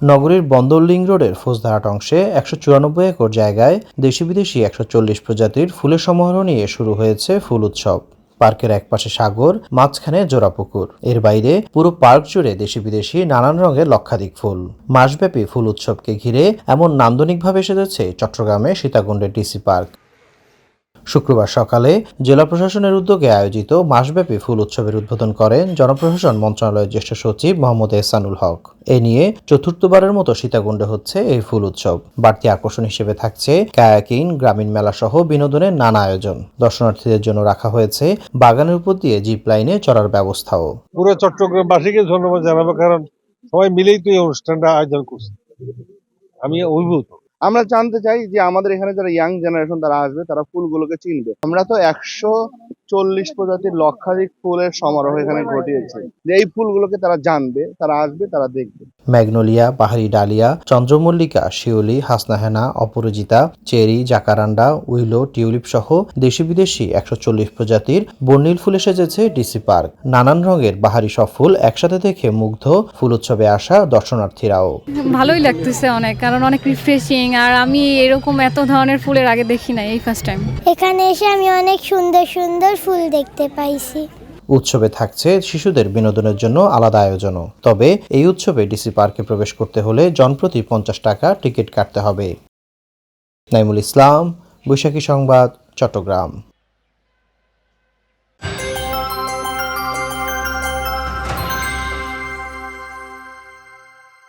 নগরীর বন্দর লিংক রোডের ফৌজদারহাট অংশে ১৯৪ একর জায়গায় দেশি বিদেশি ১৪০ প্রজাতির ফুলের সমারোহ নিয়ে শুরু হয়েছে ফুল উৎসব। পার্কের একপাশে সাগর, মাঝখানে জোড়াপুকুর। এর বাইরে পুরো পার্ক জুড়ে দেশি বিদেশি নানান রঙের লক্ষাধিক ফুল। মাসব্যাপী ফুল উৎসবকে ঘিরে এমন নান্দনিকভাবে সেজেছে চট্টগ্রামে সীতাকুণ্ডের ডিসি পার্ক। শুক্রবার সকালে জেলা প্রশাসনের উদ্যোগে আয়োজিত মাসব্যাপী ফুল উৎসবের উদ্বোধন করেন জনপ্রশাসন মন্ত্রণালয়ের জ্যেষ্ঠ সচিব মোহাম্মদ এহসানুল হক। এ নিয়ে চতুর্থবারের মতো সীতাকুণ্ডে হচ্ছে এই ফুল উৎসব। বাড়তি আকর্ষণ হিসেবে থাকছে কায়াকিং, গ্রামীণ মেলা সহ বিনোদনের নানা আয়োজন। দর্শনার্থীদের জন্য রাখা হয়েছে বাগানের উপর দিয়ে জিপ লাইনে চড়ার ব্যবস্থাও। পুরো চট্টগ্রামবাসীকে ধন্যবাদ জানাবো, কারণ সবাই মিলেই তো এই অনুষ্ঠানটা আয়োজন করছে। আমি অভিভূত। আমরা জানতে চাই যে আমাদের এখানে যারা ইয়াং জেনারেশন তারা আসবে, তারা ফুলগুলোকে চিনবে। আমরা তো ১৪০ প্রজাতির লক্ষাধিক ফুলের সমারোহ এখানে ঘটিয়েছি, যে এই ফুলগুলোকে তারা জানবে, তারা আসবে, তারা দেখবে। ম্যাগনোলিয়া, বাহারি ডালিয়া, চন্দ্রমল্লিকা, শিউলি, হাসনাহেনা, অপরাজিতা, চেরি, জাকারান্ডা, উইলো, টিউলিপ সহ দেশি বিদেশি ১৪০ প্রজাতির বর্ণিল ফুলে সেজেছে ডিসি পার্ক। নানান রঙের বাহারি সব ফুল একসাথে দেখে মুগ্ধ ফুল উৎসবে আসা দর্শনার্থীরাও। ভালোই লাগতেছে অনেক, কারণ অনেক রিফ্রেশিং, আর আমি এরকম এত ধরনের ফুলের আগে দেখি না, এই ফার্স্ট টাইম। এখানে এসে আমি অনেক সুন্দর সুন্দর ফুল দেখতে পাইছি। উৎসবে থাকছে শিশুদের বিনোদনের জন্য আলাদা আয়োজনও। তবে এই উৎসবে ডিসি পার্কে প্রবেশ করতে হলে জনপ্রতি ৫০ টাকা টিকিট কাটতে হবে। নাইমুল ইসলাম, বৈশাখী সংবাদ, চট্টগ্রাম।